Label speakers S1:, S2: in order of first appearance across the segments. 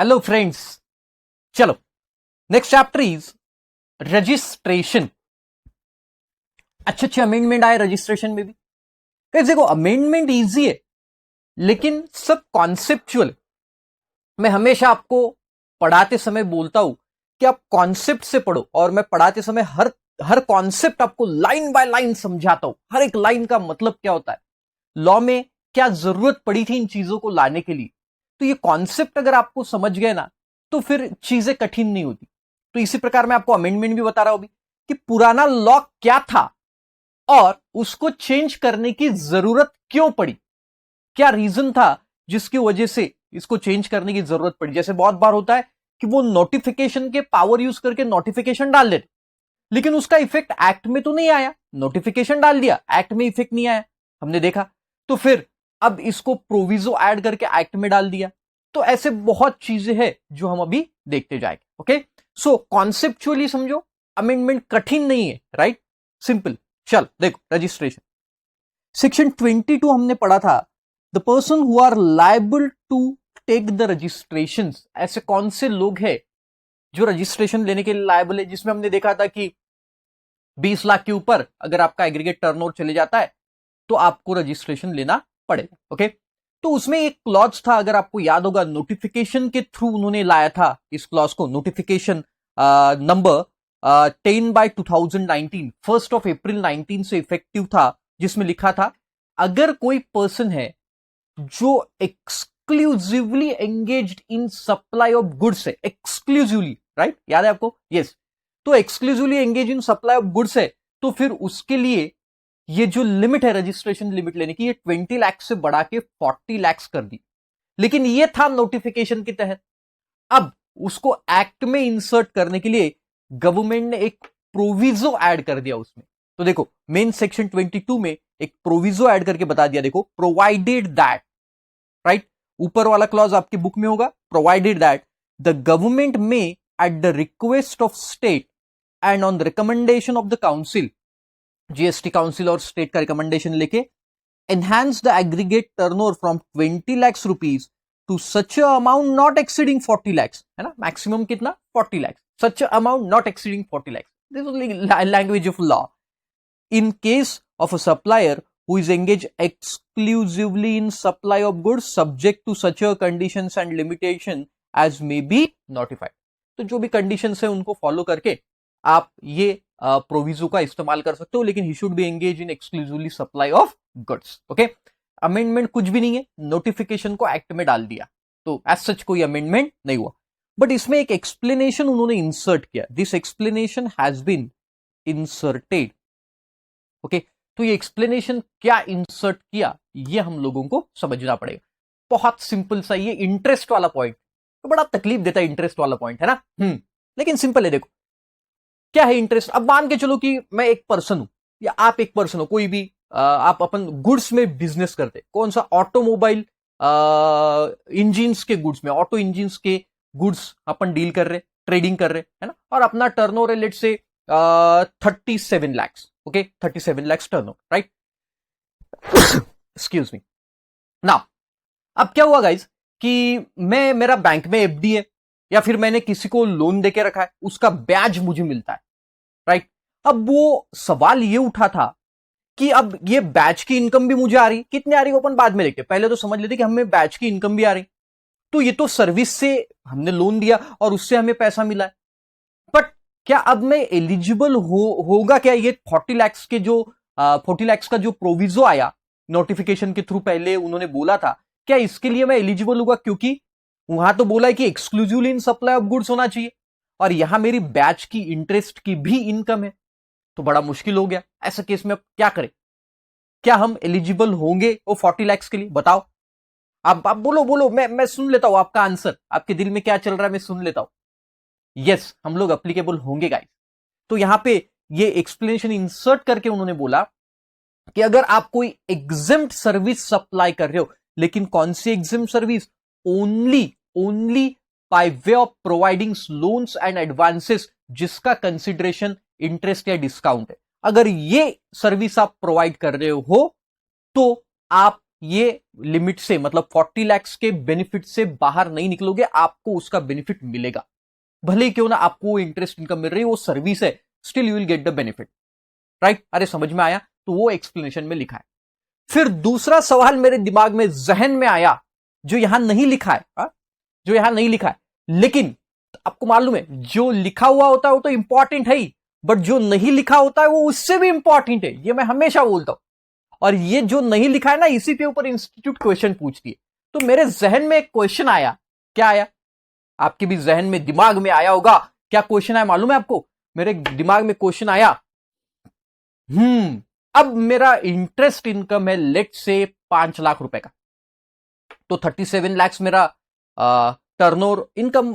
S1: Hello friends, चलो next chapter is registration. अच्छे amendment आए रजिस्ट्रेशन में भी। देखो अमेंडमेंट इजी है लेकिन सब कॉन्सेप्चुअल है। मैं हमेशा आपको पढ़ाते समय बोलता हूं कि आप कॉन्सेप्ट से पढ़ो, और मैं पढ़ाते समय हर कॉन्सेप्ट आपको लाइन बाय लाइन समझाता हूं। हर एक लाइन का मतलब क्या होता है, लॉ में क्या जरूरत पड़ी थी इन चीजों को लाने के लिए। तो ये कॉन्सेप्ट अगर आपको समझ गए ना तो फिर चीजें कठिन नहीं होती। तो इसी प्रकार मैं आपको अमेंडमेंट भी बता रहा हूं अभी कि पुराना लॉ क्या था और उसको चेंज करने की जरूरत क्यों पड़ी, क्या रीजन था जिसकी वजह से इसको चेंज करने की जरूरत पड़ी। जैसे बहुत बार होता है कि वो नोटिफिकेशन के पावर यूज करके नोटिफिकेशन डाल देते, लेकिन उसका इफेक्ट एक्ट में तो नहीं आया। नोटिफिकेशन डाल दिया, एक्ट में इफेक्ट नहीं आया, हमने देखा। तो फिर अब इसको प्रोविजो ऐड करके एक्ट में डाल दिया। तो ऐसे बहुत चीजें हैं जो हम अभी देखते जाएंगे। ओके, सो कॉन्सेप्चुअली समझो, अमेंडमेंट कठिन नहीं है, राइट, सिंपल। चल देखो रजिस्ट्रेशन सेक्शन 22 हमने पढ़ा था, the person who are liable to take the registration. ऐसे कौन से लोग हैं जो रजिस्ट्रेशन लेने के लिए लायबल है, जिसमें हमने देखा था कि 20 लाख के ऊपर अगर आपका एग्रीगेट टर्नओवर चले जाता है तो आपको रजिस्ट्रेशन लेना पड़ेगा। ओके, तो उसमें एक क्लॉज था, अगर आपको याद होगा, नोटिफिकेशन के थ्रू उन्होंने लाया था इस क्लॉज को। नोटिफिकेशन नंबर 10/2019, 1 अप्रैल 19 से इफेक्टिव था, जिसमें लिखा था अगर कोई पर्सन है जो exclusively engaged in supply of goods है, एक्सक्लूसिवली, राइट, याद है आपको? यस। तो exclusively engage in supply of goods है तो फिर उसके लिए ये जो लिमिट है रजिस्ट्रेशन लिमिट लेने की, ये 20 लाख से बढ़ा के 40 लाख कर दी। लेकिन ये था नोटिफिकेशन के तहत। अब उसको एक्ट में इंसर्ट करने के लिए गवर्नमेंट ने एक प्रोविजो ऐड कर दिया उसमें। तो देखो मेन सेक्शन 22 में एक प्रोविजो ऐड करके बता दिया, देखो, प्रोवाइडेड दैट, राइट, ऊपर वाला क्लॉज आपकी बुक में होगा, provided that the government may at the request of state and on the recommendation of the council, GST council और स्टेट का रिकमेंडेशन लेके, enhance the aggregate turnover from 20 lakh rupees to such amount not exceeding 40 lakh, है ना, maximum कितना, 40 lakh, such amount not exceeding 40 lakh. This is language of law. In case of a supplier who is engaged exclusively in supply of goods subject to such a conditions and limitation as may be notified। तो जो भी conditions है उनको follow करके आप ये proviso का इस्तेमाल कर सकते हो, लेकिन he should be engage in exclusively supply of goods. Okay, amendment कुछ भी नहीं है, नोटिफिकेशन को एक्ट में डाल दिया, तो एज सच कोई अमेंडमेंट नहीं हुआ। बट इसमें एक एक्सप्लेनेशन उन्होंने इंसर्ट किया, this explanation has been inserted. Okay, तो ये एक्सप्लेनेशन क्या इंसर्ट किया ये हम लोगों को समझना पड़ेगा। बहुत सिंपल सा, ये इंटरेस्ट वाला पॉइंट तो बड़ा तकलीफ देता है, इंटरेस्ट वाला पॉइंट है ना, लेकिन सिंपल है। देखो क्या है इंटरेस्ट। अब मान के चलो कि मैं एक पर्सन हूं या आप एक पर्सन हो, कोई भी आप अपन गुड्स में बिजनेस करते, कौन सा, ऑटोमोबाइल इंजिन्स के गुड्स में, ऑटो इंजिन्स के गुड्स अपन डील कर रहे, ट्रेडिंग कर रहे, है ना, और अपना टर्नओवर है let's say 37 lakhs। Okay, 37 lakhs turnover, right, excuse me. Now अब क्या हुआ गाइज कि मेरा बैंक में एफडी है या फिर मैंने किसी को लोन देके रखा है, उसका ब्याज मुझे मिलता है, राइट। अब वो सवाल ये उठा था कि अब ये बैच की इनकम भी मुझे आ रही, कितनी आ रही वो अपन बाद में देखते, पहले तो समझ लेते कि हमें बैच की इनकम भी आ रही। तो ये तो सर्विस से हमने लोन दिया और उससे हमें पैसा मिला है, बट क्या अब मैं एलिजिबल होगा क्या ये 40 लाख के जो 40 लाख का जो प्रोविजो आया नोटिफिकेशन के थ्रू, पहले उन्होंने बोला था, क्या इसके लिए मैं एलिजिबल होगा? क्योंकि वहां तो बोला है कि exclusively in supply of goods होना चाहिए, और यहां मेरी बैच की इंटरेस्ट की भी इनकम है, तो बड़ा मुश्किल हो गया। ऐसा केस में अब क्या करें? क्या हम एलिजिबल होंगे वो 40 लाख के लिए? बताओ आप बोलो मैं सुन लेता हूं आपका आंसर, आपके दिल में क्या चल रहा है मैं सुन लेता हूं। यस, हम लोग एप्लीकेबल होंगे गाइस। तो यहां पे ये एक्सप्लेनेशन इंसर्ट करके उन्होंने बोला कि अगर आप कोई एग्जिम्ड सर्विस सप्लाई कर रहे हो, लेकिन कौन सी exempted service? Only by way of providing loans and advances जिसका कंसिडरेशन इंटरेस्ट या डिस्काउंट है। अगर ये सर्विस आप प्रोवाइड कर रहे हो तो आप ये लिमिट से मतलब 40 लाख के बेनिफिट से बाहर नहीं निकलोगे, आपको उसका बेनिफिट मिलेगा। भले ही क्यों ना आपको इंटरेस्ट इनकम मिल रही है, वो सर्विस है, still you will get the benefit, right. अरे समझ में आया? तो वो एक्सप्लेनेशन में लिखा है। फिर दूसरा सवाल मेरे दिमाग में, जहन में आया, जो यहां नहीं लिखा है, जो यहां नहीं लिखा है, लेकिन आपको मालूम है जो लिखा हुआ होता है वो तो इंपॉर्टेंट है ही, बट जो नहीं लिखा होता है वो उससे भी इंपॉर्टेंट है, ये मैं हमेशा बोलता हूं। और ये जो नहीं लिखा है ना, इसी के ऊपर इंस्टीट्यूट क्वेश्चन पूछती है। तो मेरे जहन में एक क्वेश्चन आया। क्या आया? आपके भी जहन में, दिमाग में आया होगा। क्या क्वेश्चन आया मालूम है आपको? मेरे दिमाग में क्वेश्चन आया, अब मेरा इंटरेस्ट इनकम है लेट से 5 लाख रुपए का, तो 37 लाख मेरा टर्नओवर इनकम,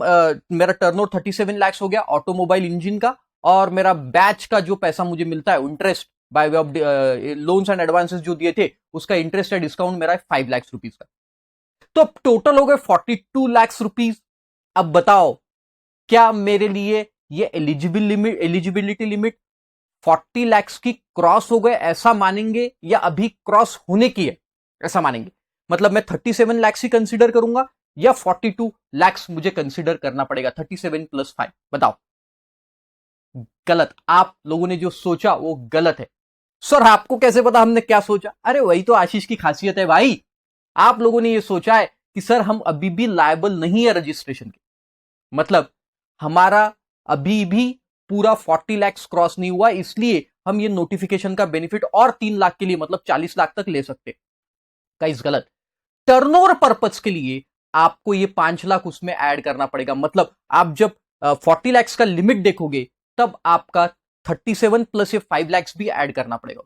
S1: मेरा टर्नओवर 37 लाख हो गया ऑटोमोबाइल इंजन का, और मेरा बैच का जो पैसा मुझे मिलता है interest by way of loans and advances जो दिए थे, उसका इंटरेस्ट है, डिस्काउंट मेरा है 5 लाख रुपीज का। तो टोटल हो गए 42 लाख रुपीज। अब बताओ, क्या मेरे लिए ये एलिजिबिलिटी लिमिट 40 लाख की क्रॉस हो गए ऐसा मानेंगे, या अभी क्रॉस होने की है ऐसा मानेंगे? मतलब मैं 37 लाख ही कंसीडर करूंगा या 42 लाख मुझे कंसीडर करना पड़ेगा? 37 + 5, बताओ। गलत। आप लोगों ने जो सोचा वो गलत है। सर आपको कैसे पता हमने क्या सोचा? अरे वही तो आशीष की खासियत है भाई। आप लोगों ने ये सोचा है कि सर हम अभी भी लायबल नहीं है रजिस्ट्रेशन के, मतलब हमारा अभी भी पूरा 40 लाख क्रॉस नहीं हुआ, इसलिए हम ये नोटिफिकेशन का बेनिफिट और 3 लाख के लिए मतलब 40 लाख तक ले सकते। गाइस गलत। टर्नओवर पर्पस के लिए आपको ये 5 लाख उसमें ऐड करना पड़ेगा। मतलब आप जब 40 लाख का लिमिट देखोगे तब आपका 37 प्लस ये 5 लाख भी ऐड करना पड़ेगा।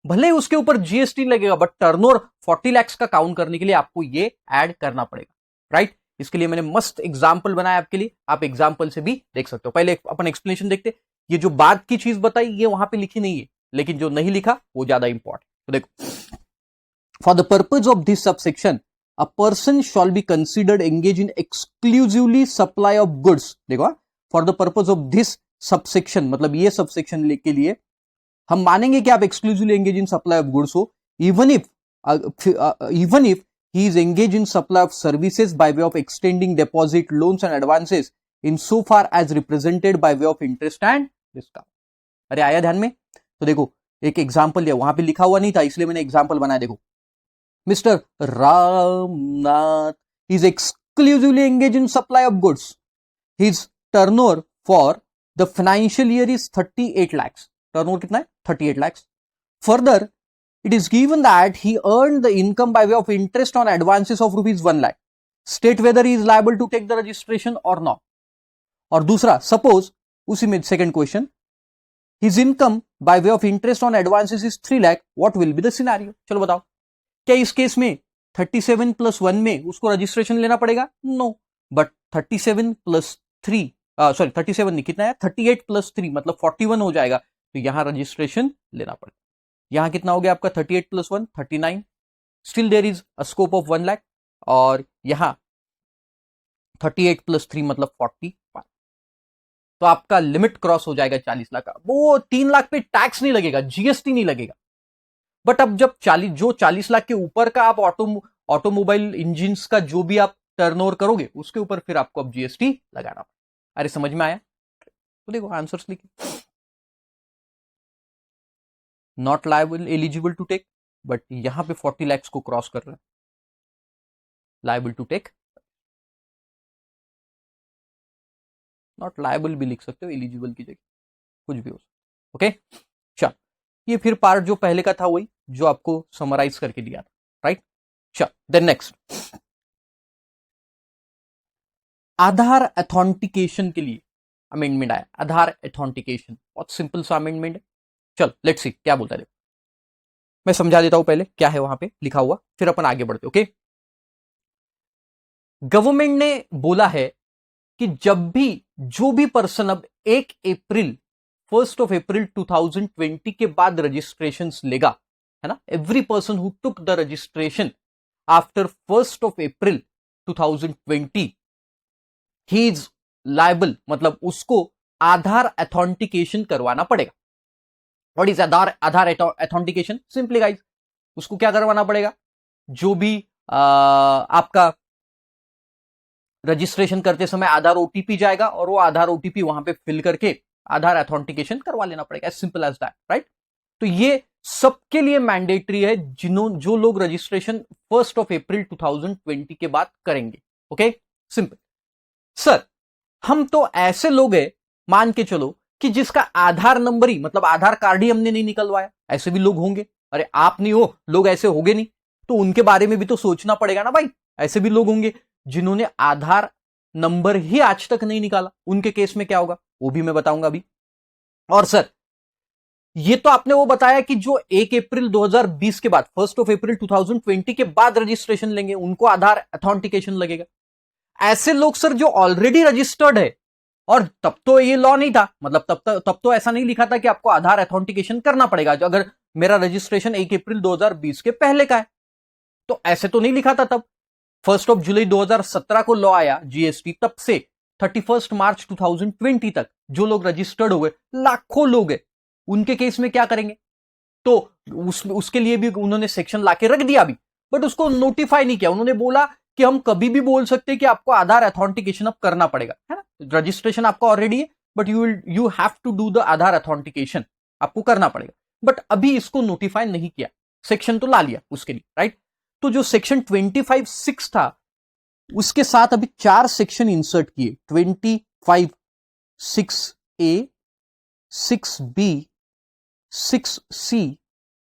S1: भले उसके ऊपर जीएसटी लगेगा, बट टर्नओवर 40 लाख का काउंट करने के लिए आपको ये ऐड करना पड़ेगा, राइट। इसके लिए मैंने मस्त एग्जाम्पल बनाया आपके लिए, आप एग्जाम्पल से भी देख सकते हो। पहले अपन एक्सप्लेनेशन देखते। ये जो बात की चीज बताई ये वहां पे लिखी नहीं है, लेकिन जो नहीं लिखा वो ज्यादा इंपॉर्टेंट। तो देखो, for the purpose of this subsection a person shall be considered engage in exclusively supply of goods. देखो, for the purpose of this subsection, मतलब ये सबसेक्शन के लिए हम मानेंगे कि आप exclusively engage in supply of goods हो, even if he is engaged in supply of services by way of extending deposit, loans and advances in so far as represented by way of interest and discount। अरे आया ध्यान में? तो देखो एक example दिया, वहां पे लिखा हुआ नहीं था इसलिए मैंने एग्जांपल बनाया। देखो, mister Ramnath is exclusively engaged in supply of goods. His turnover for the financial year is 38 lakhs। Turnover कितना है? 38 lakhs। Further, it is given that he earned the income by way of interest on advances of rupees 1 lakh. State whether he is liable to take the registration or not। और दूसरा, suppose उसी में second question, his income by way of interest on advances is 3 lakh, what will be the scenario? चलो बताओ, क्या इस case में 37 + 1 में उसको रजिस्ट्रेशन लेना पड़ेगा? नो, बट 37 + 3 सॉरी 37 नहीं, कितना है? 38 + 3 मतलब 41 हो जाएगा, तो यहां रजिस्ट्रेशन लेना पड़ेगा। यहां कितना हो गया आपका? 38 + 1 39, still there is a scope of 1 lakh, और यहां 38 + 3 मतलब 45, तो आपका लिमिट क्रॉस हो जाएगा 40 लाख का। वो 3 लाख पे टैक्स नहीं लगेगा, जीएसटी नहीं लगेगा। बट अब जब 40 लाख के ऊपर का आप ऑटोमोबाइल इंजिन का जो भी आप टर्नओवर करोगे उसके ऊपर फिर आपको अब जीएसटी लगाना पड़ेगा। अरे समझ में आया? तो देखो आंसर्स लिखिए। Not liable eligible to take, but यहां पे 40 लाख को क्रॉस कर रहा है, liable to take. Not liable भी लिख सकते हो एलिजिबल की जगह, कुछ भी हो सकता। ओके चल, ये फिर पार्ट जो पहले का था वही जो आपको समराइज करके दिया था, राइट। चल देन नेक्स्ट, आधार अथेंटिकेशन के लिए अमेंडमेंट आया। आधार अथेंटिकेशन बहुत सिंपल सा अमेंडमेंट है। चल लेट्स सी क्या बोलता है। मैं समझा देता हूं पहले क्या है वहां पे लिखा हुआ, फिर अपन आगे बढ़ते। ओके, गवर्नमेंट ने बोला है कि जब भी जो भी पर्सन अब 1 अप्रैल 2020 के बाद रजिस्ट्रेशन लेगा, है ना, every person who took the registration after 1 April 2020 he is liable, मतलब उसको आधार अथेंटिकेशन करवाना पड़ेगा। What is Aadhaar authentication? Simply guys, उसको क्या करवाना पड़ेगा? जो भी आपका रजिस्ट्रेशन करते समय आधार ओटीपी जाएगा और वो आधार ओटीपी वहां पे फिल करके आधार अथेंटिकेशन करवा लेना पड़ेगा, as simple as that, right. तो ये सबके लिए मैंडेटरी है जो लोग रजिस्ट्रेशन 1 अप्रैल 2020 के बाद करेंगे। Okay, simple. सर, हम तो ऐसे लोग हैं, मान के चलो कि जिसका आधार नंबर ही, मतलब आधार कार्ड ही हमने नहीं निकलवाया, ऐसे भी लोग होंगे। अरे आप नहीं हो, लोग ऐसे होंगे नहीं, तो उनके बारे में भी तो सोचना पड़ेगा ना भाई। ऐसे भी लोग होंगे जिन्होंने आधार नंबर ही आज तक नहीं निकाला, उनके केस में क्या होगा वो भी मैं बताऊंगा अभी। और सर, ये तो आपने वो बताया कि जो 1 अप्रैल 2020 के बाद 1 अप्रैल 2020 के बाद रजिस्ट्रेशन लेंगे उनको आधार अथेंटिकेशन लगेगा। ऐसे लोग सर जो ऑलरेडी रजिस्टर्ड है, और तब तो ये लॉ नहीं था, मतलब तब तो ऐसा नहीं लिखा था कि आपको आधार अथेंटिकेशन करना पड़ेगा जो अगर मेरा रजिस्ट्रेशन 1 अप्रैल 2020 के पहले का है, तो ऐसे तो नहीं लिखा था तब। 1 जुलाई 2017 को लॉ आया जीएसटी, तब से 31 मार्च 2020 तक जो लोग रजिस्टर्ड हुए लाखों लोग हैं, उनके केस में क्या करेंगे? तो उसके लिए भी उन्होंने सेक्शन लाके रख दिया अभी, बट उसको नोटिफाई नहीं किया। उन्होंने बोला कि हम कभी भी बोल सकते हैं कि आपको आधार अथेंटिकेशन अब करना पड़ेगा, है ना। रजिस्ट्रेशन आपका ऑलरेडी है, but you have to do the Aadhaar authentication, आपको करना पड़ेगा। बट अभी इसको नोटिफाई नहीं किया, सेक्शन तो ला लिया उसके लिए, राइट। तो जो सेक्शन 25(6) था, उसके साथ अभी 4 सेक्शन इंसर्ट किए, 25(6)A, 6B, 6C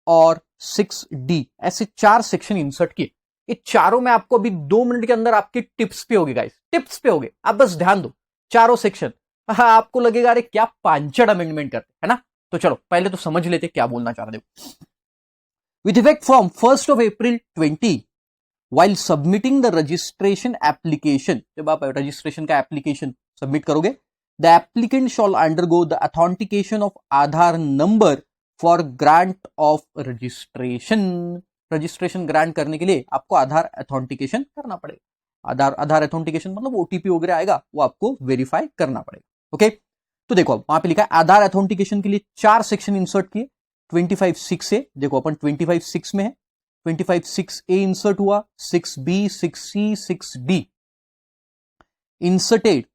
S1: और 6D, ऐसे 4 सेक्शन इंसर्ट किए। ये चारों में आपको अभी 2 मिनट के अंदर आपके टिप्स पे होगे गाइस, टिप्स पे होगे, आप बस ध्यान दो। चारों सेक्शन, आपको लगेगा अरे क्या पांचड़ अमेंडमेंट करते है ना। तो चलो पहले तो समझ लेते क्या बोलना चाह रहे हो। With effect from 1 April 20, while submitting the registration application, जब आप रजिस्ट्रेशन का एप्लीकेशन सबमिट करोगे, the applicant shall undergo the authentication of Aadhaar number for grant of registration. Registration grant करने के लिए आपको आधार अथेंटिकेशन करना पड़ेगा। आधार अथेंटिकेशन मतलब ओटीपी वगैरह आएगा, वो आपको वेरीफाई करना पड़ेगा। ओके, तो देखो वहां पे लिखा है आधार अथेंटिकेशन के लिए 4 सेक्शन इंसर्ट किए। 25(6)A, देखो अपन 25(6) में है, 25(6)A इंसर्ट हुआ, 6B, 6C, 6D inserted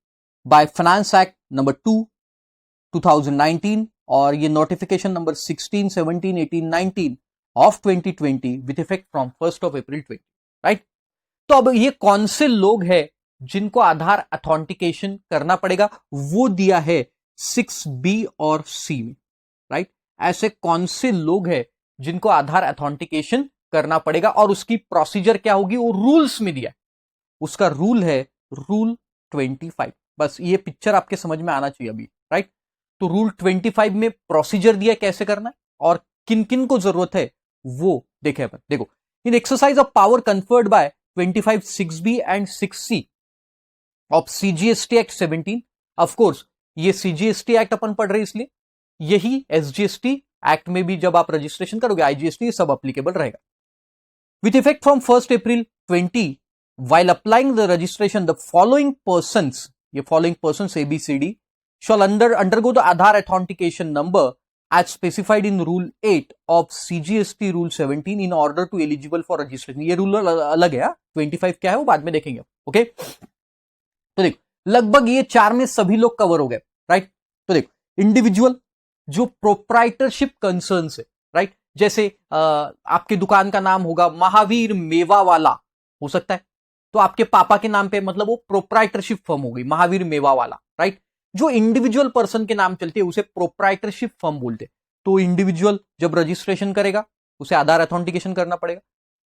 S1: by finance act number 2 2019, और ये notification number 16, 17, 18, 19 of 2020 with effect from 1 April 20, right. तो अब ये कौन से लोग हैं जिनको आधार अथेंटिकेशन करना पड़ेगा, वो दिया है 6B और C में, राइट। ऐसे कौन से लोग हैं जिनको आधार अथेंटिकेशन करना पड़ेगा और उसकी प्रोसीजर क्या होगी, वो रूल्स में दिया है। उसका रूल है रूल 25। बस ये पिक्चर आपके समझ में आना चाहिए अभी, राइट। तो रूल 25 में प्रोसीजर दिया कैसे करना है और किन किन को जरूरत है वो देखे अपन। देखो, in exercise of power conferred by 25(6)B and 6C of CGST act 17, of course ये CGST एक्ट अपन पढ़ रहे इसलिए, यही SGST एक्ट में भी जब आप रजिस्ट्रेशन करोगे IGST सब अप्लीकेबल रहेगा। With effect from 1 April 20, while applying the registration, the following persons, ये following persons ABCD, shall undergo the Aadhaar authentication number as specified in Rule 8 of CGST Rule 17 in order to eligible for registration. ये rule अलग है, 25 क्या है वो बाद में देखेंगे, ओके। तो देखो लगभग ये 4 में सभी लोग कवर हो गए, राइट। तो देखो इंडिविजुअल जो प्रोप्राइटरशिप कंसर्न है, राइट, जैसे आपके दुकान का नाम होगा महावीर मेवा वाला, हो सकता है, तो आपके पापा के नाम पे मतलब वो प्रोप्राइटरशिप फर्म हो गई महावीर मेवा वाला, राइट। जो इंडिविजुअल पर्सन के नाम चलती है उसे प्रोप्राइटरशिप फर्म बोलते हैं। तो इंडिविजुअल जब रजिस्ट्रेशन करेगा उसे आधार अथेंटिकेशन करना पड़ेगा।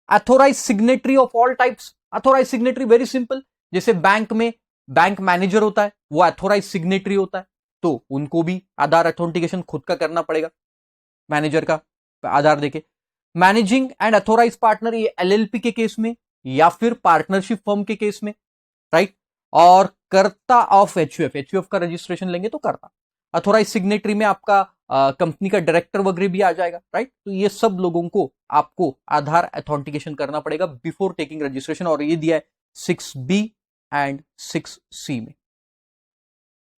S1: Authorise signatory of all types, authorise signatory very simple, जैसे बैंक में बैंक मैनेजर होता है वो अथोराइज सिग्नेटरी होता है, तो उनको भी आधार अथेंटिकेशन खुद का करना पड़ेगा, मैनेजर का आधार देके। मैनेजिंग एंड अथोराइज पार्टनर, ये LLP के केस में या फिर पार्टनरशिप फर्म के केस में, राइट। और कर्ता ऑफ HUF का रजिस्ट्रेशन लेंगे तो कर्ता। अथोराइज सिग्नेटरी में आपका कंपनी का डायरेक्टर वगैरह भी आ जाएगा, राइट। तो ये सब लोगों को आपको आधार अथेंटिकेशन करना पड़ेगा बिफोर टेकिंग रजिस्ट्रेशन, और ये दिया है 6B एंड 6C में,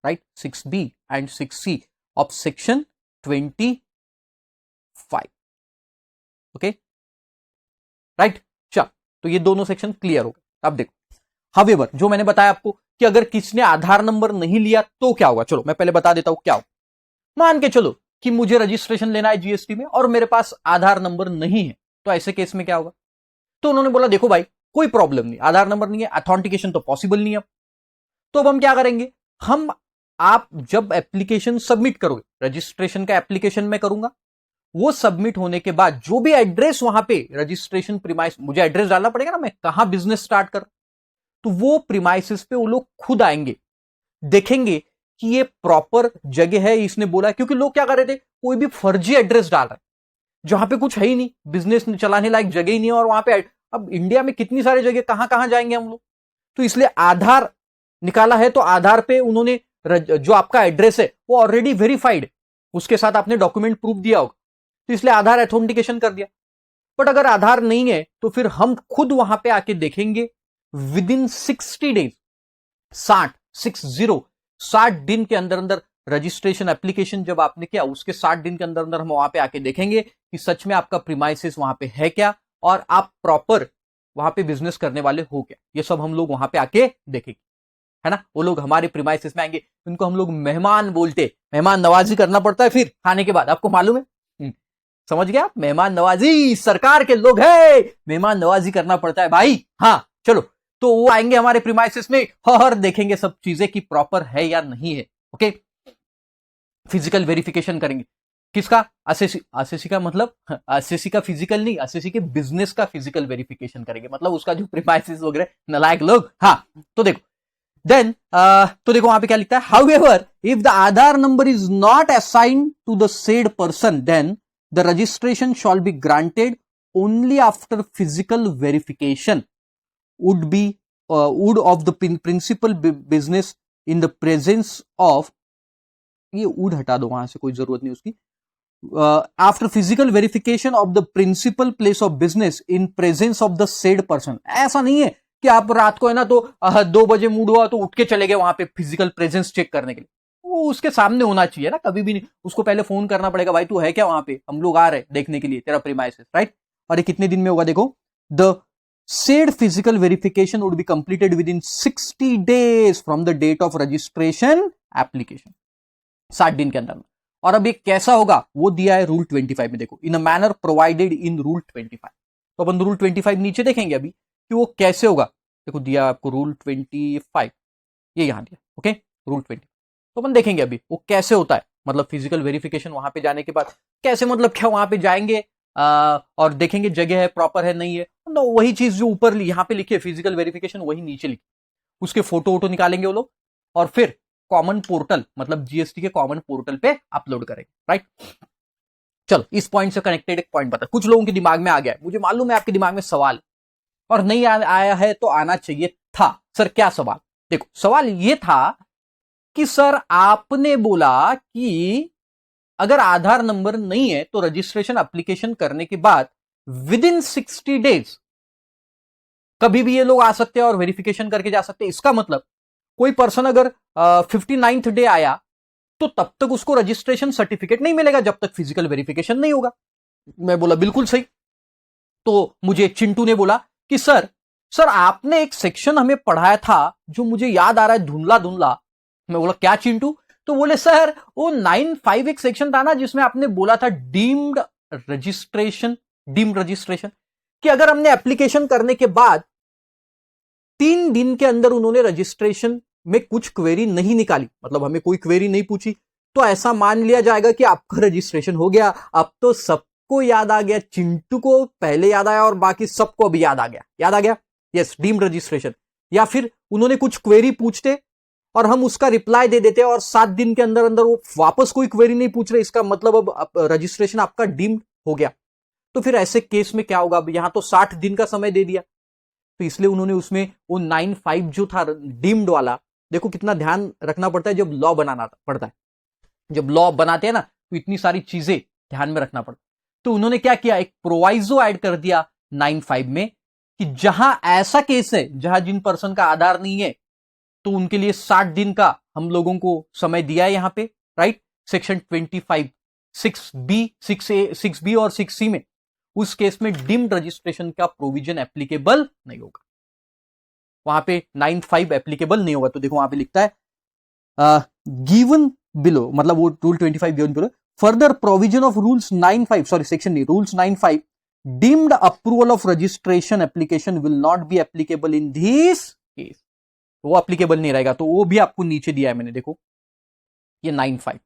S1: right, 6B and 6C of section 25, okay, right. चल तो ये दोनों सेक्शन क्लियर हो गए। अब देखो, हावेवर जो मैंने बताया आपको कि अगर किसी ने आधार नंबर नहीं लिया तो क्या होगा, चलो मैं पहले बता देता हूं क्या होगा। मान के चलो कि मुझे रजिस्ट्रेशन लेना है जीएसटी में और मेरे पास आधार नंबर नहीं है, तो ऐसे केस में क्या होगा। तो उन्होंने बोला देखो भाई कोई प्रॉब्लम नहीं, आधार नंबर नहीं है, अथॉन्टिकेशन तो पॉसिबल नहीं है। तो अब हम क्या करेंगे, हम आप जब एप्लीकेशन सबमिट करोगे, रजिस्ट्रेशन का एप्लीकेशन मैं करूंगा, वो सबमिट होने के बाद जो भी एड्रेस वहां पे रजिस्ट्रेशन प्रीमाइस, मुझे एड्रेस डालना पड़ेगा ना, मैं कहां बिजनेस स्टार्ट कर, तो वो प्रीमाइसिस पे वो लोग खुद आएंगे, देखेंगे कि ये प्रॉपर जगह है, इसने बोला। क्योंकि लोग क्या कर रहे थे, कोई भी फर्जी एड्रेस डाल रहा है जहां पे कुछ है ही नहीं, बिजनेस चलाने लायक जगह ही नहीं है, और वहां पे अब इंडिया में कितनी सारी जगह, कहां कहां जाएंगे हम लोग। तो इसलिए आधार निकाला है, तो आधार पे उन्होंने जो आपका एड्रेस है वो ऑलरेडी वेरीफाइड, उसके साथ आपने डॉक्यूमेंट प्रूफ दिया होगा, तो इसलिए आधार एथेंटिकेशन कर दिया। बट अगर आधार नहीं है तो फिर हम खुद वहां पे आके देखेंगे विद इन 60 डेज, 60 दिन के अंदर अंदर रजिस्ट्रेशन एप्लीकेशन जब आपने किया उसके 60 दिन के अंदर अंदर हम वहां पे आके देखेंगे कि सच में आपका प्रीमाइसिस वहां पे है क्या और आप प्रॉपर वहां पे बिजनेस करने वाले हो क्या। ये सब हम लोग वहां पे आके देखेंगे, है ना। वो लोग हमारे प्रीमाइसिस में आएंगे, उनको हम लोग मेहमान बोलते, मेहमान नवाजी करना पड़ता है फिर खाने के बाद, आपको मालूम है। समझ गया आप, मेहमान नवाजी, सरकार के लोग हैं, मेहमान नवाजी करना पड़ता है भाई। हाँ चलो, तो वो आएंगे हमारे प्रीमाइसिस में और देखेंगे सब चीजें कि प्रॉपर है या नहीं है। ओके, फिजिकल वेरिफिकेशन करेंगे किसका, असेसी का, मतलब असेसी का फिजिकल नहीं, असेसी के बिजनेस का फिजिकल वेरिफिकेशन करेंगे, मतलब उसका जो प्रीमाइसिस वगैरह, नलायक लोग। हाँ तो देखो देन तो देखो वहां पे क्या लिखता है, however if the Aadhaar number is not assigned to the said person then the registration shall be granted only after physical verification would of the principal business in the presence of, ये would हटा दो वहां से, कोई जरूरत नहीं उसकी, after physical verification of the principal place of business in presence of the said person. ऐसा नहीं है कि आप रात को है ना तो 2 बजे मूड हुआ तो उठ के चले गए वहां पे फिजिकल प्रेजेंस चेक करने के लिए, वो उसके सामने होना चाहिए ना, कभी भी नहीं। उसको पहले फोन करना पड़ेगा, भाई तू है क्या वहां पे, हम लोग आ रहे देखने के लिए तेरा प्रीमाइसिस, राइट। और ये कितने दिन में होगा, देखो the said physical verification would be completed within 60 days from the date of registration application, 60 दिन के अंदर। और अब ये कैसा होगा वो दिया है रूल 25 में, देखो in a manner provided in rule 25। तो अपन रूल 25 नीचे देखेंगे अभी कि वो कैसे होगा। देखो दिया आपको रूल 25, ये यहां दिया, ओके रूल 20। तो अपन देखेंगे अभी वो कैसे होता है, मतलब फिजिकल वेरिफिकेशन वहां पे जाने के बाद कैसे, मतलब क्या वहां पे जाएंगे और देखेंगे जगह है प्रॉपर है नहीं है, तो वही चीज जो ऊपर यहां पे लिखी है फिजिकल वेरिफिकेशन वही नीचे लिखी, उसके फोटो वोटो निकालेंगे वो लोग और फिर कॉमन पोर्टल, मतलब जीएसटी के कॉमन पोर्टल पे अपलोड करेंगे, राइट। चलो इस पॉइंट से कनेक्टेड एक पॉइंट बता, कुछ लोगों के दिमाग में आ गया है, मुझे मालूम है आपके दिमाग में सवाल और नहीं आया है तो आना चाहिए था। सर क्या सवाल, देखो सवाल ये था कि सर आपने बोला कि अगर आधार नंबर नहीं है तो रजिस्ट्रेशन एप्लीकेशन करने के बाद विद इन 60 डेज कभी भी ये लोग आ सकते हैं और वेरिफिकेशन करके जा सकते हैं। इसका मतलब कोई पर्सन अगर 59th डे आया तो तब तक उसको रजिस्ट्रेशन सर्टिफिकेट नहीं मिलेगा जब तक फिजिकल वेरिफिकेशन नहीं होगा। मैं बोला बिल्कुल सही। तो मुझे चिंटू ने बोला कि सर आपने एक सेक्शन हमें पढ़ाया था जो मुझे याद आ रहा है धुंधला धुंधला। मैं बोला क्या चिंटू, तो बोले सर वो 9(5) एक सेक्शन था ना जिसमें आपने बोला था डीम्ड रजिस्ट्रेशन कि अगर हमने एप्लीकेशन करने के बाद 3 दिन के अंदर उन्होंने रजिस्ट्रेशन में कुछ क्वेरी नहीं निकाली, मतलब हमें कोई क्वेरी नहीं पूछी, तो ऐसा मान लिया जाएगा कि आपका रजिस्ट्रेशन हो गया। अब तो सबको याद आ गया, चिंटू को पहले याद आया और बाकी सबको अभी याद आ गया। Yes, deemed registration. या फिर उन्होंने कुछ क्वेरी पूछते और हम उसका रिप्लाई दे देते और 7 दिन के अंदर अंदर वो वापस कोई क्वेरी नहीं पूछ रहे, इसका मतलब अब रजिस्ट्रेशन आपका डीम्ड हो गया। तो फिर ऐसे केस में क्या होगा, अब यहां तो 60 दिन का समय दे दिया, तो इसलिए उन्होंने उसमें वो 9(5) जो था डीम्ड वाला, देखो कितना ध्यान रखना पड़ता है जब लॉ बनाना पड़ता है, जब लॉ बनाते हैं ना तो इतनी सारी चीजें ध्यान में रखना पड़ता है। तो उन्होंने क्या किया, एक प्रोवाइजो ऐड कर दिया 9(5) में कि जहां ऐसा केस है जहां जिन पर्सन का आधार नहीं है तो उनके लिए 60 दिन का हम लोगों को समय दिया है यहां पे, राइट। सेक्शन 25 6B और 6C में उस केस में डिम्ड रजिस्ट्रेशन का प्रोविजन एप्लीकेबल नहीं होगा, वहां पे 9(5) एप्लीकेबल नहीं होगा। तो देखो वहां पे लिखता है गिवन बिलो, मतलब वो rule 25 given below, further provision of rules 9(5), sorry section नहीं, rules 9(5), deemed approval of registration application will not be applicable in this case। वो एप्लीकेबल नहीं रहेगा, तो वो भी आपको नीचे दिया है मैंने, देखो ये 9(5).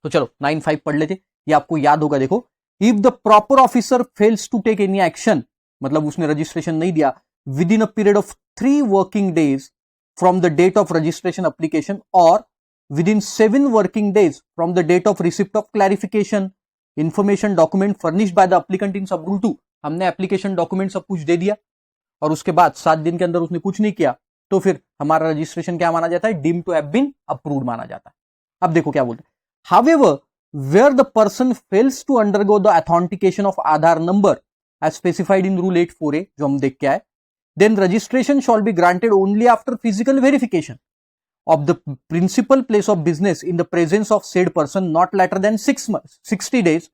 S1: तो चलो 9(5) पढ़ लेते, ये आपको याद होगा। देखो, if the proper officer fails to take any action, मतलब उसने रजिस्ट्रेशन नहीं दिया within a period of 3 working days from the date of registration application और within 7 working days from the date of receipt of clarification information document furnished by the applicant in sub rule 2, हमने application document सब कुछ दे दिया और उसके बाद 7 दिन के अंदर उसने कुछ नहीं किया, तो फिर हमारा रजिस्ट्रेशन क्या माना जाता है? Deem to have been approved माना जाता है। अब देखो क्या बोलते हैं, however where the person fails to undergo the authentication of Aadhaar number as specified in rule 8(4)(a), जो हम देख के आए, then registration shall be granted only after physical verification of the principal place of business in the presence of said person not later than 60 days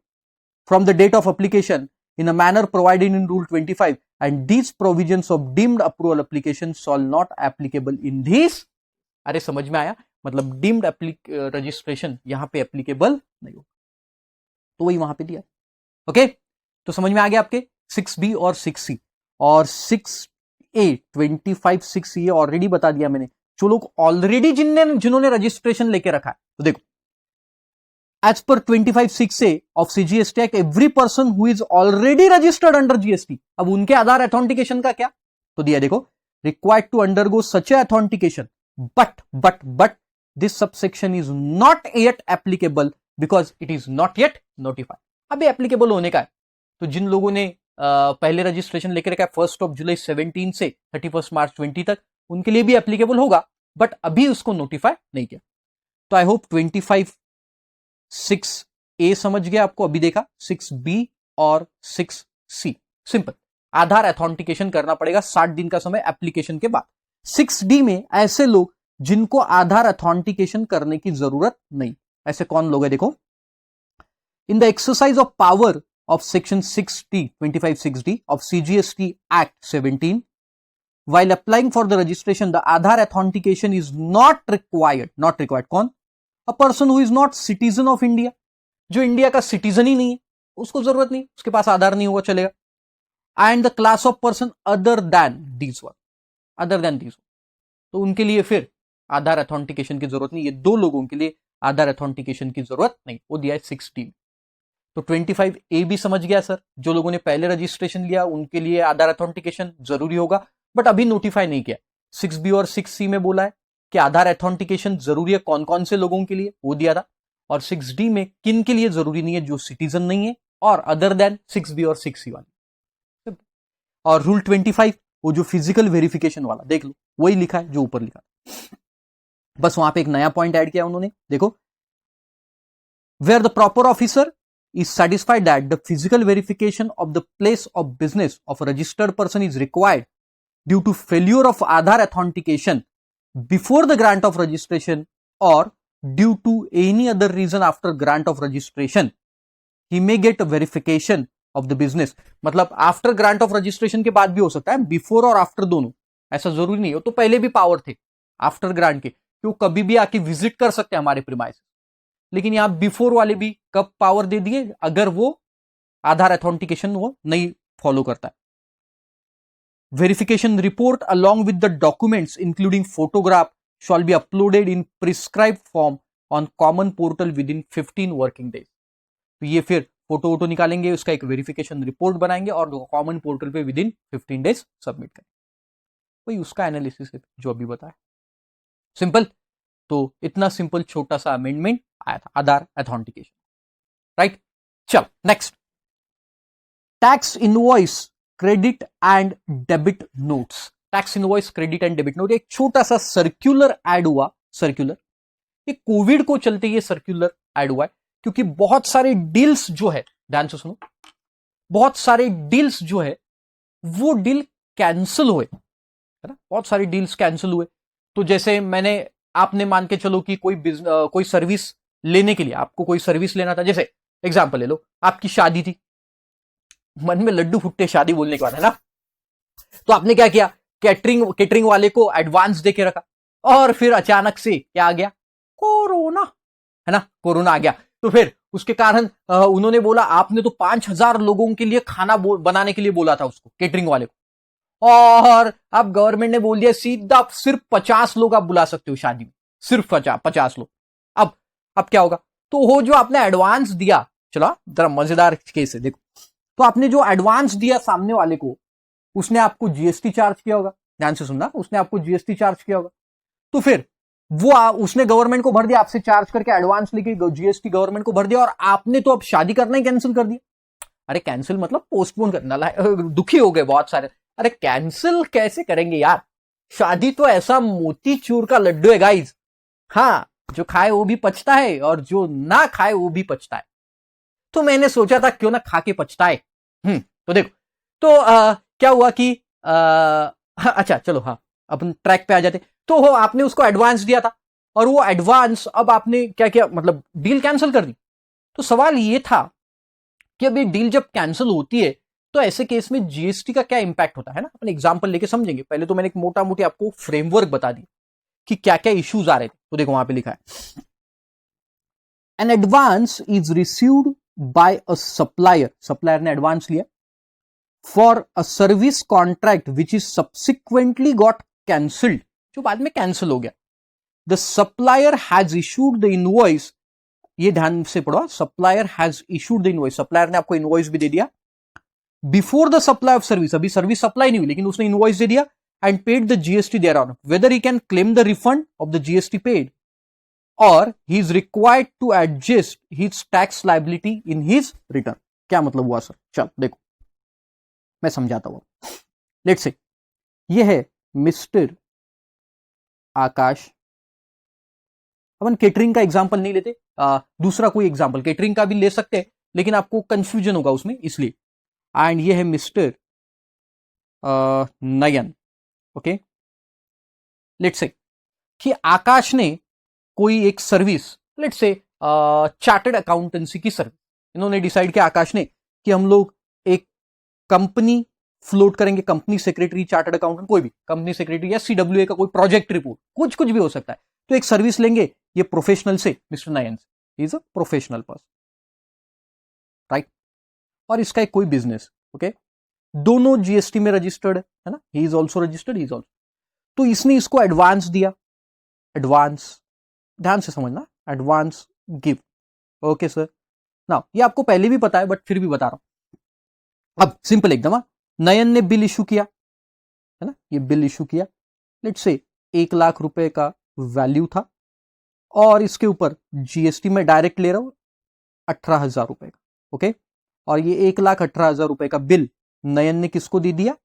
S1: from the date of application in a manner provided in rule 25, and these provisions of deemed approval application shall not applicable in this। अरे समझ में आया, मतलब deemed registration यहां पे applicable नहीं होगा, तो वही वहां पे दिया। ओके, तो समझ में आ गया आपके 6B और 6C। और 6A 25(6) ये ऑलरेडी बता दिया मैंने, जो लोग ऑलरेडी जिन्होंने रजिस्ट्रेशन लेके रखा है। तो देखो, as per 25(6)(a) of CGST act, every person who is already registered under GST, अब उनके आधार अथेंटिकेशन का क्या? तो दिया देखो, required to undergo such a authentication but this subsection is not yet applicable because it is not yet notified. अभी applicable होने का है, तो जिन लोगों ने पहले रजिस्ट्रेशन लेकर रखा है 1 जुलाई 17 से 31 मार्च 20 तक, उनके लिए भी एप्लीकेबल होगा, बट अभी उसको नोटिफाई नहीं किया। तो आई होप 25(6)(a) समझ गया आपको। अभी देखा 6B और 6C, सिंपल, आधार अथेंटिकेशन करना पड़ेगा 60 दिन का समय एप्लीकेशन के बाद। 6D में ऐसे लोग जिनको आधार अथेंटिकेशन करने की जरूरत नहीं, ऐसे कौन लोग है? देखो, in the exercise of power of section 6D 25(6)(d) of CGST Act 17, while applying for the registration the Aadhaar authentication is not required कौन? A person who is not citizen of India, जो India का citizen ही नहीं है, उसको जरूरत नहीं, उसके पास आधार नहीं होगा चलेगा। And the class of person other than these one, तो उनके लिए फिर आधार अथेंटिकेशन की जरूरत नहीं। ये दो लोगों के लिए आधार अथेंटिकेशन की जरूरत नहीं, वो दिया है 6D। तो 25(a) भी समझ गया सर, जो लोगों ने पहले रजिस्ट्रेशन लिया उनके लिए आधार अथेंटिकेशन जरूरी होगा, बट अभी नोटिफाई नहीं किया। 6B और 6C में बोला है कि आधार अथेंटिकेशन जरूरी है कौन कौन से लोगों के लिए, वो दिया था। और 6D में किन के लिए जरूरी नहीं है? जो सिटीजन नहीं है और अदर देन 6B और 6C वाले। और रूल 25 वो जो फिजिकल वेरिफिकेशन वाला, देख लो वही लिखा है जो ऊपर लिखा, बस वहां पे एक नया पॉइंट ऐड किया उन्होंने। देखो, where the proper officer is satisfied that the physical verification of the place of business of a registered person is required due to failure of Aadhaar authentication before the grant of registration or due to any other reason after grant of registration, he may get a verification of the business। मतलब after grant of registration के बाद भी हो सकता है, before और after दोनों, ऐसा जरूरी नहीं हो। तो पहले भी पावर थे आफ्टर ग्रांट के, क्यों कभी भी आके विजिट कर सकते हैं हमारे प्रीमाइस, लेकिन यहां बिफोर वाले भी कब पावर दे दिए? अगर वो आधार अथेंटिकेशन वो नहीं फॉलो करता है। Verification report along with the documents including photograph shawl be uploaded in prescribe form on common portal with in 15 working days. तो ये फिर फोटो वोटो निकालेंगे, उसका एक वेरिफिकेशन रिपोर्ट बनाएंगे और कॉमन पोर्टल पे विद इन 15 डेज सबमिट करेंगे। वही उसका एनालिसिस है जो अभी बताया, सिंपल। तो इतना सिंपल छोटा सा अमेंडमेंट आया था आधार अथेंटिकेशन, राइट। चल next, tax invoice credit and debit notes. Tax invoice credit and debit note, एक छोटा सा सर्क्यूलर ऐड हुआ। सर्क्यूलर, ये कोविड को चलते ये सर्क्यूलर ऐड हुआ है, क्योंकि बहुत सारे डील्स जो है, ध्यान से सुनो, बहुत सारे डील्स जो है वो डील कैंसिल हुए, है ना, बहुत सारे डील्स कैंसिल हुए। तो जैसे आपने मान के चलो कि कोई सर्विस लेने के लिए, आपको कोई सर्विस लेना था, जैसे एग्जांपल ले लो, आपकी शादी थी, मन में लड्डू फुटते शादी बोलने के बाद, है ना। तो आपने क्या किया, केटरिंग वाले को एडवांस दे के रखा, और फिर अचानक से क्या आ गया, कोरोना, है ना, कोरोना आ गया। तो फिर उसके कारण उन्होंने बोला आपने तो 5,000 लोगों के लिए खाना बनाने के लिए बोला था उसको, केटरिंग वाले को, और अब गवर्नमेंट ने बोल दिया सीधा सिर्फ 50 लोग आप बुला सकते हो शादी में, सिर्फ 50 लोग। अब क्या होगा, तो वो जो आपने एडवांस दिया, चलो जरा मजेदार केस है, देखो, तो आपने जो एडवांस दिया सामने वाले को, उसने आपको जीएसटी चार्ज किया होगा, ध्यान से सुनना, उसने आपको जीएसटी चार्ज किया होगा। तो फिर वो उसने गवर्नमेंट को भर दिया, आपसे चार्ज करके एडवांस लेके जीएसटी गवर्नमेंट को भर दिया, और आपने तो अब शादी करना ही कैंसिल कर दिया। अरे कैंसिल मतलब पोस्टपोन करना, दुखी हो गए बहुत सारे, अरे कैंसिल कैसे करेंगे यार, शादी तो ऐसा मोतीचूर का लड्डू है गाइज, हाँ, जो खाए वो भी पचता है और जो ना खाए वो भी पचता है। तो मैंने सोचा था क्यों ना खा के पछताए। तो देखो, तो क्या हुआ कि अच्छा चलो, हाँ, अपन ट्रैक पे आ जाते। तो हो आपने उसको एडवांस दिया था, और वो एडवांस अब आपने क्या किया, मतलब डील कैंसिल कर दी। तो सवाल ये था कि अभी डील जब कैंसिल होती है तो ऐसे केस में जीएसटी का क्या इंपैक्ट होता है ना, अपन एग्जांपल लेके समझेंगे। पहले तो मैंने एक मोटा मोटी आपको फ्रेमवर्क बता दी कि क्या क्या इश्यूज आ रहे थे। तो देखो वहां पे लिखा है, N advance is received bye a supplier, supplier ने एडवांस लिया, for a service contract which is subsequently got cancelled, जो बाद में कैंसिल हो गया। The supplier has issued the invoice, ये ध्यान से पढ़ो, supplier has issued the invoice, supplier ने आपको इनवॉइस भी दे दिया, before the supply of service, अभी सर्विस सप्लाई नहीं हुई लेकिन उसने इनवॉइस दे दिया, and paid the GST thereon, whether he can claim the refund of the GST paid, और he is required to adjust his tax liability in his return. क्या मतलब हुआ सर, चल देखो मैं समझाता हूं। लेट्स से ये है मिस्टर आकाश, अपन केटरिंग का एग्जांपल नहीं लेते, दूसरा कोई एग्जांपल, केटरिंग का भी ले सकते हैं लेकिन आपको कंफ्यूजन होगा उसमें, इसलिए। एंड ये है mister Nayan, okay. Let's say कि आकाश ने कोई एक service, let's say chartered accountancy की सर्विस, इन्होंने डिसाइड किया आकाश ने कि हम लोग एक कंपनी फ्लोट करेंगे, कंपनी सेक्रेटरी, चार्टर्ड अकाउंटेंट, कोई भी कंपनी सेक्रेटरी या सीडब्ल्यूए का कोई प्रोजेक्ट रिपोर्ट, कुछ भी हो सकता है। तो एक सर्विस लेंगे ये प्रोफेशनल से, मिस्टर नयन से, is a professional person, right, और इसका एक कोई बिजनेस, ओके, दोनों जीएसटी में रजिस्टर्ड है ना, he is also registered, he is also. तो इसने इसको एडवांस दिया, एडवांस, ध्यान से समझना, एडवांस गिव, ओके सर। ना ये आपको पहले भी पता है बट फिर भी बता रहा हूं। अब सिंपल एकदम, नयन ने बिल इशू किया, है ना, ये बिल इशू किया, लेट्स से 1,00,000 रुपए का वैल्यू था, और इसके ऊपर जीएसटी में डायरेक्ट ले रहा हूं 18,000 रुपए का, ओके। और ये 1,18,000 रुपए का बिल नयन ने किसको दे दिया,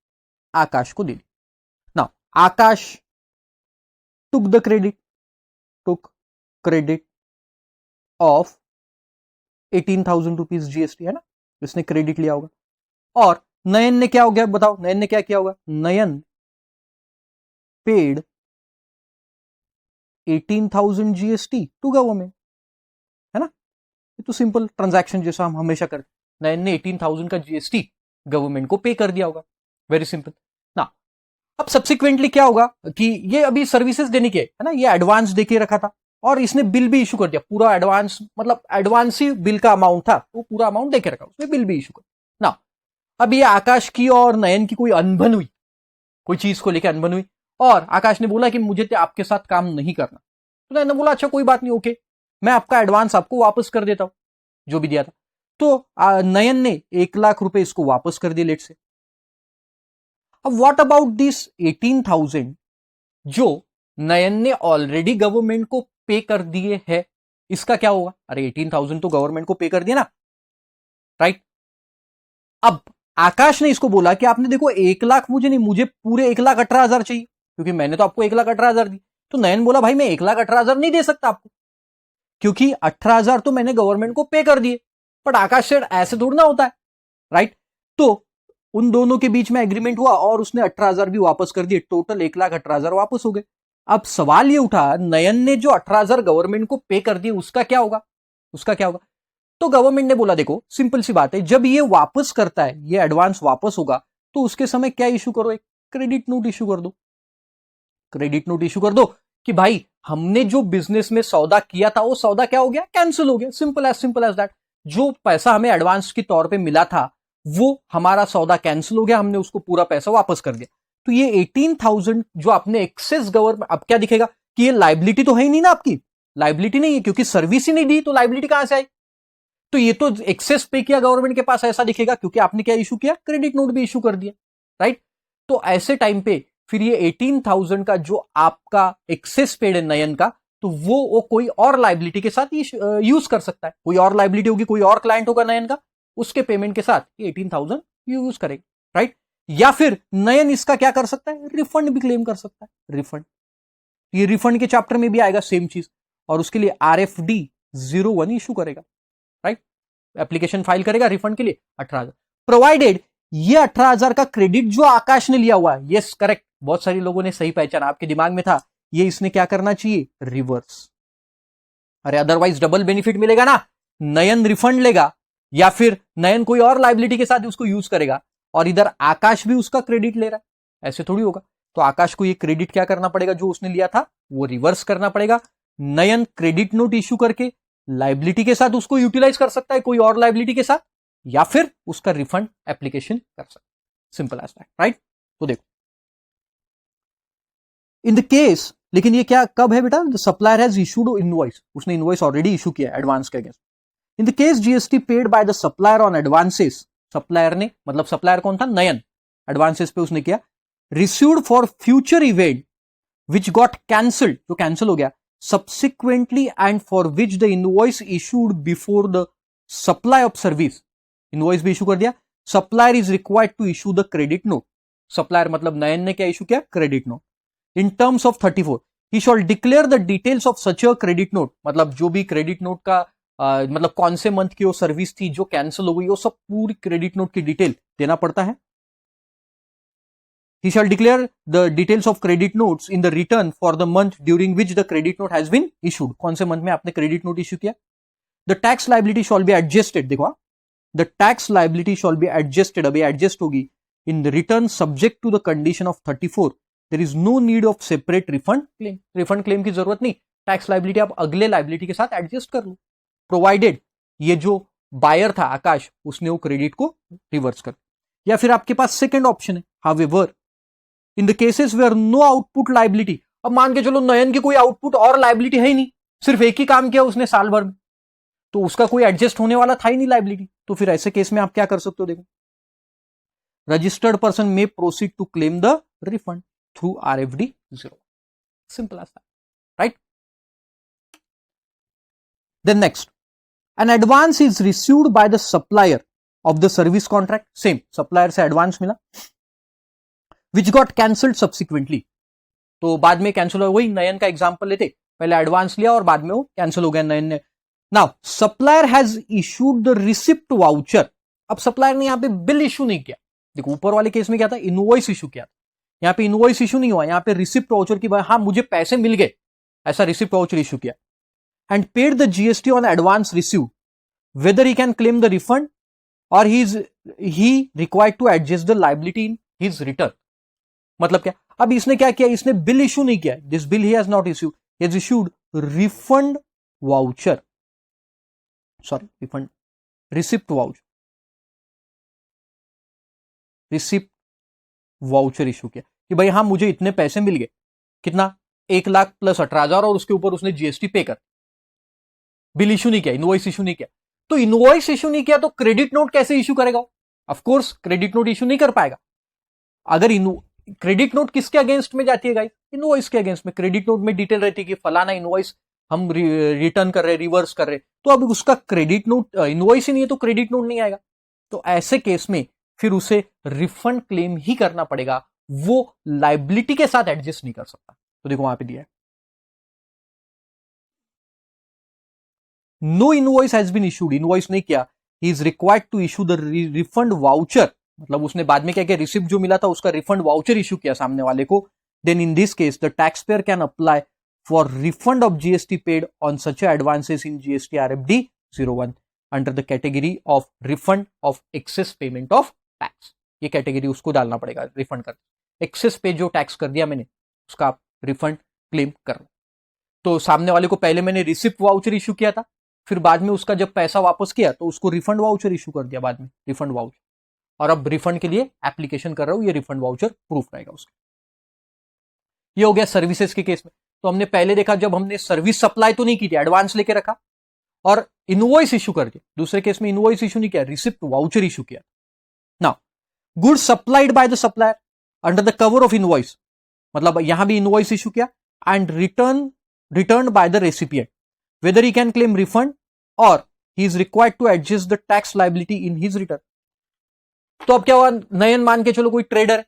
S1: आकाश को दे दिया। ना Akash took the credit, took credit of 18,000 rupees GST, है ना, इसने क्रेडिट लिया होगा। और नयन ने क्या हो गया बताओ, नयन ने क्या किया होगा, नयन पेड 18,000 जीएसटी टू गवर्नमेंट, है ना, ये तो सिंपल ट्रांजैक्शन जैसा हम हमेशा करते, नयन ने 18,000 का जीएसटी गवर्नमेंट को पे कर दिया होगा, वेरी सिंपल ना। अब सब्सिक्वेंटली क्या होगा कि ये अभी सर्विसेज देने के, है ना, ये एडवांस देके रखा था, और इसने बिल भी इशू कर दिया, पूरा एडवांस, मतलब एडवांस ही बिल का अमाउंट था, वो पूरा अमाउंट देके रखा, उसने बिल भी इशू कर ना। अब ये आकाश की और नयन की कोई अनबन हुई, कोई चीज को लेकर अनबन हुई, और आकाश ने बोला कि मुझे तो आपके साथ काम नहीं करना। तो नयन ने बोला अच्छा कोई बात नहीं, ओके, मैं आपका एडवांस आपको वापस कर देता हूं जो भी दिया था। तो नयन ने 1,00,000 रुपए इसको वापस कर दिए, लेट से। अब व्हाट अबाउट दिस 18,000 जो नयन ने ऑलरेडी गवर्नमेंट को पे कर दिए है, इसका क्या होगा, अरे 18,000 तो गवर्नमेंट को पे कर दिया ना, राइट। अब आकाश ने इसको बोला कि आपने देखो 1,00,000 मुझे नहीं, मुझे पूरे 1,18,000 चाहिए, क्योंकि मैंने तो आपको 1,18,000 दी। तो नयन बोला भाई मैं 1,18,000 नहीं दे सकता आपको, क्योंकि 18,000 तो मैंने गवर्नमेंट को पे कर दिए। बट आकाश सेठ ऐसे थोड़ा ना होता है, राइट। तो उन दोनों के बीच में एग्रीमेंट हुआ और उसने 18,000 भी वापस कर दिए, टोटल 1,18,000 वापस हो गए। अब सवाल ये उठा, नयन ने जो 18,000 गवर्नमेंट को पे कर दिए उसका क्या होगा, उसका क्या होगा। तो गवर्नमेंट ने बोला देखो सिंपल सी बात है, जब ये वापस करता है, ये एडवांस वापस होगा तो उसके समय क्या इशू करो, एक क्रेडिट नोट इशू कर दो। क्रेडिट नोट इशू कर दो कि भाई हमने जो बिजनेस में सौदा किया था वो सौदा क्या हो गया, कैंसिल हो गया, सिंपल एज दैट। जो पैसा हमें एडवांस के तौर पे मिला था वो हमारा सौदा कैंसिल हो गया, हमने उसको पूरा पैसा वापस कर दिया। तो ये 18,000 जो आपने एक्सेस गवर्नमेंट, अब क्या दिखेगा कि ये लाइबिलिटी तो है ही नहीं ना, आपकी लाइबिलिटी नहीं है क्योंकि सर्विस ही नहीं दी, तो लाइबिलिटी कहां से आई। तो ये तो एक्सेस पे किया गवर्नमेंट के पास, ऐसा दिखेगा क्योंकि आपने क्या इशू किया, क्रेडिट नोट भी इशू कर दिया, राइट। तो ऐसे टाइम पे फिर ये 18,000 का जो आपका एक्सेस पेड है नयन का, तो वो कोई और लाइबिलिटी के साथ यूज कर सकता है। कोई और लाइबिलिटी होगी, कोई और क्लाइंट होगा नयन का, उसके पेमेंट के साथ ये 18,000 यूज करेगा, राइट। या फिर नयन इसका क्या कर सकता है, रिफंड भी क्लेम कर सकता है, रिफंड। ये रिफंड के चैप्टर में भी आएगा सेम चीज, और उसके लिए RFD 01 इशू करेगा, राइट। एप्लीकेशन फाइल करेगा रिफंड के लिए 18,000, प्रोवाइडेड ये 18,000 का क्रेडिट जो आकाश ने लिया हुआ है, यस करेक्ट, बहुत सारे लोगों ने सही पहचाना, आपके दिमाग में था ये इसने क्या करना चाहिए, रिवर्स। अरे अदरवाइज डबल बेनिफिट मिलेगा ना, नयन रिफंड लेगा या फिर नयन कोई और लाइबिलिटी के साथ उसको यूज करेगा, और इधर आकाश भी उसका क्रेडिट ले रहा है, ऐसे थोड़ी होगा। तो आकाश को ये क्रेडिट क्या करना पड़ेगा, जो उसने लिया था वो रिवर्स करना पड़ेगा। नयन क्रेडिट नोट इश्यू करके लाइबिलिटी के साथ उसको यूटिलाइज कर सकता है कोई और लाइबिलिटी के साथ, या फिर उसका रिफंड एप्लीकेशन कर सकता है, सिंपल एज दैट, राइट। तो देखो इन द केस, लेकिन ये क्या कब है बेटा, the supplier has issued invoice, उसने इनवॉइस ऑलरेडी इशू किया एडवांस के against. In the case GST paid by the supplier on advances, supplier ने, मतलब सप्लायर कौन था, नयन, एडवांसेस पे उसने किया, received for future event which got cancelled, जो कैंसिल हो गया, subsequently and for which the invoice issued before the supply of service, invoice भी इशू कर दिया, supplier is required to issue the credit note, supplier मतलब नयन ने क्या issue किया, credit note, in terms of 34 he shall declare the details of such a credit note, मतलब जो भी credit note का मतलब कौन से मंथ की वो सर्विस थी जो कैंसिल हो गई, वो सब पूरी क्रेडिट नोट की डिटेल देना पड़ता है। He shall declare the details of credit notes in the return for the month during which the credit note has been issued, कौन से मंथ में आपने क्रेडिट नोट इश्यू किया। The tax liability shall be adjusted, देखो the tax liability shall be adjusted, अभी adjust होगी in the return subject to the condition of 34, there is no need of separate refund claim, refund claim की जरूरत नहीं, tax liability आप अगले liability के साथ एडजस्ट कर लो, प्रोवाइडेड ये जो बायर था आकाश उसने वो क्रेडिट को रिवर्स कर। या फिर आपके पास सेकेंड ऑप्शन है, however in the cases where no output liability, अब मान के चलो नयन की कोई आउटपुट और लाइबिलिटी है ही नहीं, सिर्फ एक ही काम किया उसने साल भर में, तो उसका कोई एडजस्ट होने वाला था ही नहीं लाइबिलिटी, तो फिर ऐसे केस में आप क्या कर सकते हो, देखो registered person may proceed to claim the refund through RFD 0, simple as that, right. Then next, an advance is received by the supplier of the service contract, same supplier से एडवांस मिला, which got cancelled subsequently, तो बाद में cancel हो, वही नयन का example लेते, पहले एडवांस लिया और बाद में वो कैंसिल हो गया नयन ने। Now supplier has issued the receipt voucher, अब सप्लायर ने यहां पे बिल इशू नहीं किया, देखो ऊपर वाले केस में क्या था, इनवॉइस इशू किया था, यहां पे इनवॉइस इशू नहीं हुआ, यहां पे रिसिप्ट वाउचर की हाँ मुझे पैसे मिल गए, ऐसा रिसिप्ट वाउचर इशू किया, and paid the GST on advance receive, whether he can claim the refund और he required to adjust the liability in his return, मतलब क्या, अब इसने क्या किया, इसने बिल इशू नहीं किया, this bill he has not issued, he has issued refund voucher, sorry refund, receipt voucher, receipt voucher issue किया कि भाई हाँ मुझे इतने पैसे मिल गए, कितना 1,00,000 प्लस 18,000 और उसके ऊपर उसने GST पे कर, बिल इशू नहीं किया, इनवॉइस इशू नहीं किया, तो इनवॉइस इशू नहीं किया तो क्रेडिट नोट कैसे इशू करेगा, of course credit note issue नहीं कर पाएगा। अगर क्रेडिट नोट किसके अगेंस्ट में जाती है गाइस, इनवॉइस के अगेंस्ट में, क्रेडिट नोट में डिटेल रहती है कि फलाना इनवॉइस हम रिटर्न कर रहे, रिवर्स कर रहे, तो अब उसका क्रेडिट नोट, इनवॉइस ही नहीं है तो क्रेडिट नोट नहीं आएगा, तो ऐसे केस में फिर उसे रिफंड क्लेम ही करना पड़ेगा, वो लाइबिलिटी के साथ एडजस्ट नहीं कर सकता। तो देखो वहां पे दिया है, no invoice has been issued, invoice नहीं किया, he is required to issue the refund voucher, मतलब उसने बाद में क्या किया, रिसिप्ट जो मिला था उसका रिफंड वाउचर इशू किया सामने वाले को, then in this case the tax payer can apply for refund of GST paid on such advances in GST RFD 01, under the category of refund of excess payment of tax. ये category उसको डालना पड़ेगा refund कर, access पे जो tax कर दिया मैंने उसका आप रिफंड क्लेम कर लो। तो सामने वाले को पहले मैंने रिसिप्ट वाउचर इशू किया था, फिर बाद में उसका जब पैसा वापस किया तो उसको रिफंड वाउचर इशू कर दिया बाद में, रिफंड वाउचर, और अब रिफंड के लिए एप्लीकेशन कर रहा हूं, ये रिफंड वाउचर प्रूफ रहेगा उसका। ये हो गया सर्विसेज के केस में। तो हमने पहले देखा जब हमने सर्विस सप्लाई तो नहीं की थी, एडवांस लेके रखा और इनवॉइस इशू कर दिया। दूसरे केस में इनवॉइस इशू नहीं किया, रिसिप्ट वाउचर इशू किया। Now good supplied by the supplier under the cover of invoice, मतलब यहां भी इनवॉइस इशू किया and return by the recipient whether he can claim refund or he is required to adjust the tax liability in his return। तो अब क्या हुआ, नयन मान के चलो कोई ट्रेडर है,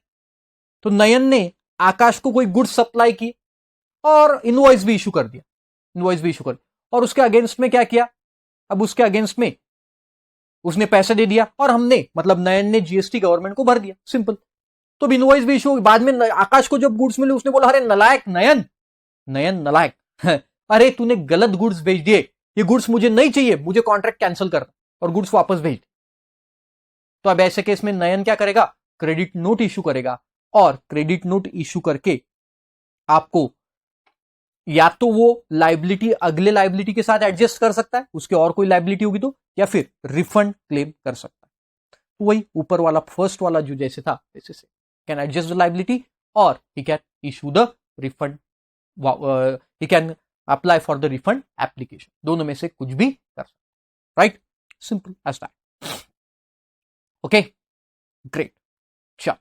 S1: तो नयन ने आकाश को कोई गुड्स सप्लाई की और इनवॉइस भी इशू कर दिया, और उसके अगेंस्ट में क्या किया, अब उसके अगेंस्ट में उसने पैसे दे दिया और हमने मतलब नयन ने जीएसटी गवर्नमेंट को भर दिया, सिंपल। तो इनवॉइस भी इशू, बाद में आकाश को जब गुड्स मिले उसने बोला अरे नलायक नयन नलायक अरे तूने गलत गुड्स भेज दिए, ये गुड्स मुझे नहीं चाहिए, मुझे कॉन्ट्रैक्ट कैंसिल करना और गुड्स वापस भेज। तो अब ऐसे केस में नयन क्या करेगा, क्रेडिट नोट इशू करेगा, और क्रेडिट नोट इशू करके आपको या तो वो लाइबिलिटी अगले लाइबिलिटी के साथ एडजस्ट कर सकता है, उसके और कोई लाइबिलिटी होगी तो, या फिर रिफंड क्लेम कर सकता है। तो वही ऊपर वाला फर्स्ट वाला जो जैसे था वैसे से कैन एडजस्ट द लाइबिलिटी और he can issue the refund, he can apply for the refund application, दोनों में से कुछ भी कर सकते, right, simple as that. Okay great, चलो